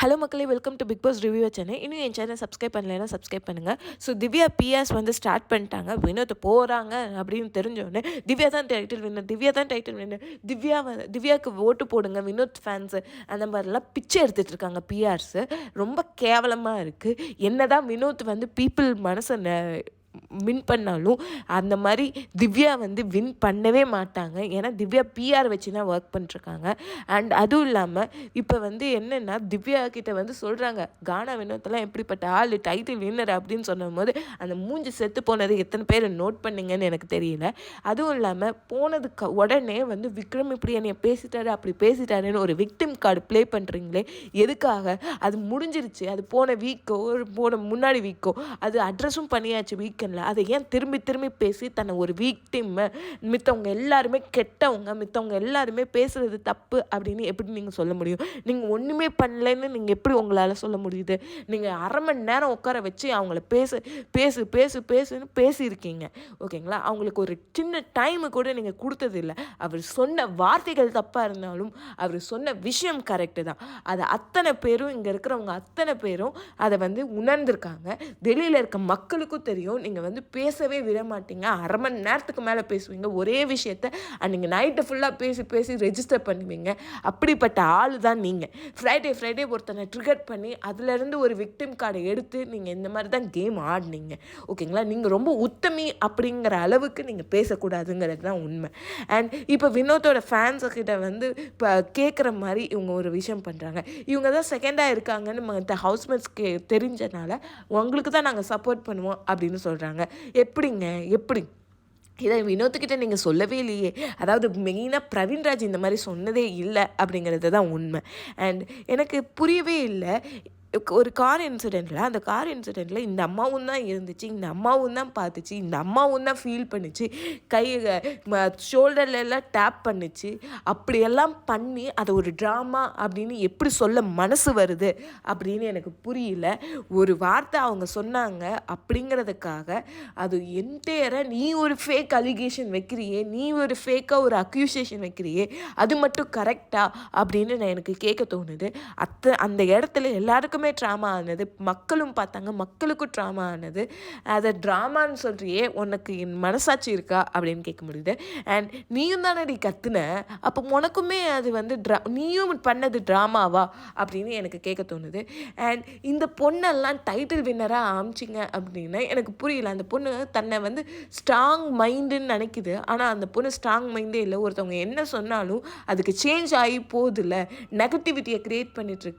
Hello மக்களே, welcome to Bigg Boss review channel. இன்னும் என் சேனல் சப்ஸ்கிரைப் பண்ணலைன்னா சப்ஸ்கிரைப் பண்ணுங்கள். ஸோ திவ்யா பிஎஸ் வந்து ஸ்டார்ட் பண்ணிட்டாங்க. வினோத் போகிறாங்க அப்படின்னு தெரிஞ்சோடனே திவ்யா தான் டைட்டில் வின்னர், திவ்யா தான் டைட்டில் வின்னர், திவ்யாவுக்கு ஓட்டு போடுங்க வினோத் ஃபேன்ஸு அந்த மாதிரிலாம் பிச்சை எடுத்துகிட்டு இருக்காங்க பிஆர்ஸு. ரொம்ப கேவலமாக இருக்குது. என்ன தான் வினோத் வந்து பீப்புள் மனசை வின் பண்ணாலும் அந்த மாதிரி திவ்யா வந்து வின் பண்ணவே மாட்டாங்க. ஏன்னா திவ்யா பிஆர் வச்சு தான் ஒர்க் பண்ணிட்டுருக்காங்க. அண்ட் அதுவும் இல்லாமல் இப்போ வந்து என்னென்னா திவ்யா கிட்ட வந்து சொல்கிறாங்க, கானா வினோத்தெல்லாம் எப்படிப்பட்ட ஆள், டைட்டில் வின்னர் அப்படின்னு சொன்னும்போது அந்த மூஞ்சி செத்து போனது எத்தனை பேர் நோட் பண்ணிங்கன்னு எனக்கு தெரியல. அதுவும் இல்லாமல் போனதுக்கு உடனே வந்து விக்ரம் இப்படி என்னை பேசிட்டாரு அப்படி பேசிட்டாருன்னு ஒரு விக்டிம் கார்டு ப்ளே பண்ணுறீங்களே, எதுக்காக? அது முடிஞ்சிருச்சு. அது போன வீக்கோ போன முன்னாடி வீக்கோ அது அட்ரஸும் பண்ணியாச்சு வீக்கெண்டில். அதை ஏன் திரும்பி திரும்பி பேசி தன்னை ஒரு வீக்டிம், மித்தவங்க எல்லாருமே கெட்டவங்க, மித்தவங்க எல்லாருமே பேசுகிறது தப்பு அப்படின்னு எப்படி நீங்கள் சொல்ல முடியும்? நீங்கள் ஒன்றுமே பண்ணலைன்னு நீங்கள் எப்படி உங்களால் சொல்ல முடியுது? நீங்கள் அரை மணி நேரம் உட்கார வச்சு அவங்கள பேசு பேசுன்னு பேசியிருக்கீங்க, ஓகேங்களா? அவங்களுக்கு ஒரு சின்ன டைமு கூட நீங்கள் கொடுத்ததில்லை. அவர் சொன்ன வார்த்தைகள் தப்பாக இருந்தாலும் அவர் சொன்ன விஷயம் கரெக்டு தான். அதை அத்தனை பேரும் இங்கே இருக்கிறவங்க அத்தனை பேரும் அதை வந்து உணர்ந்திருக்காங்க. வெளியில் இருக்க மக்களுக்கும் தெரியும். நீங்கள் வந்து பேசவே விட மாட்டீங்க. அரை மணி நேரத்துக்கு மேலே பேசுவீங்க ஒரே விஷயத்த. நீங்கள் நைட்டு ஃபுல்லாக பேசி ரெஜிஸ்டர் பண்ணுவீங்க. அப்படிப்பட்ட ஆள் தான் நீங்கள். ஃப்ரைடே ஒருத்தனை ட்ரிகர் பண்ணி அதுலேருந்து ஒரு விக்டிம் கார்டை எடுத்து நீங்கள் இந்த மாதிரி தான் கேம் ஆடினீங்க, ஓகேங்களா? நீங்கள் ரொம்ப உத்தமி அப்படிங்கிற அளவுக்கு நீங்கள் பேசக்கூடாதுங்கிறது தான் உண்மை. அண்ட் இப்போ வினோத்தோட ஃபேன்ஸுக்கிட்ட வந்து இப்போ கேட்குற மாதிரி இவங்க ஒரு விஷயம் பண்ணுறாங்க. இவங்க தான் செகண்டாக இருக்காங்கன்னு மற்ற ஹவுஸ்மேட்ஸ்க்கு தெரிஞ்சனால உங்களுக்கு தான் நாங்கள் சப்போர்ட் பண்ணுவோம் அப்படின்னு சொல்கிறாங்க. எப்படிங்க? எப்படி? இதை வினோத்துக்கிட்ட நீங்கள் சொல்லவே இல்லையே. அதாவது மெயினாக பிரவீன்ராஜ் இந்த மாதிரி சொன்னதே இல்லை அப்படிங்கிறது தான் உண்மை. அண்ட் எனக்கு புரியவே இல்லை. ஒரு கார் இன்சிடெண்ட்டில் இந்த அம்மாவும் தான் இருந்துச்சு, இந்த அம்மாவும் தான் பார்த்துச்சு, இந்த அம்மாவும் தான் ஃபீல் பண்ணிச்சு, கை ஷோல்டர்லாம் டேப் பண்ணிச்சு. அப்படியெல்லாம் பண்ணி அதை ஒரு ட்ராமா அப்படின்னு எப்படி சொல்ல மனசு வருது அப்படின்னு எனக்கு புரியல. ஒரு வார்த்தை அவங்க சொன்னாங்க அப்படிங்கிறதுக்காக அது என்டையராக நீ ஒரு ஃபேக் அலிகேஷன் வைக்கிறியே, நீ ஒரு ஃபேக்காக ஒரு அக்யூசேஷன் வைக்கிறியே, அது மட்டும் கரெக்டா அப்படின்னு எனக்கு கேட்க தோணுது. அந்த இடத்துல எல்லாருக்கும் ட்ராமா ஆனது, மக்களும் பார்த்தாங்க, மக்களுக்கும் ட்ராமா ஆனது. அதை ட்ராமான்னு சொல்கிறியே, உனக்கு என் மனசாட்சி இருக்கா அப்படின்னு கேட்க முடியுது. அண்ட் நீயும் தானே கத்துன, அப்போ உனக்குமே அது வந்து நீயும் பண்ணது ட்ராமாவா அப்படின்னு எனக்கு கேட்க தோணுது. அண்ட் இந்த பொண்ணெல்லாம் டைட்டில் வின்னராக ஆமிச்சிங்க அப்படின்னா எனக்கு புரியல. அந்த பொண்ணு தன்னை வந்து ஸ்ட்ராங் மைண்டுன்னு நினைக்குது. ஆனால் அந்த பொண்ணு ஸ்ட்ராங் மைண்டே இல்லை. ஒருத்தவங்க என்ன சொன்னாலும் அதுக்கு சேஞ்ச் ஆகி போகுதில்ல, நெகட்டிவிட்டியை க்ரியேட் பண்ணிட்டுருக்கு.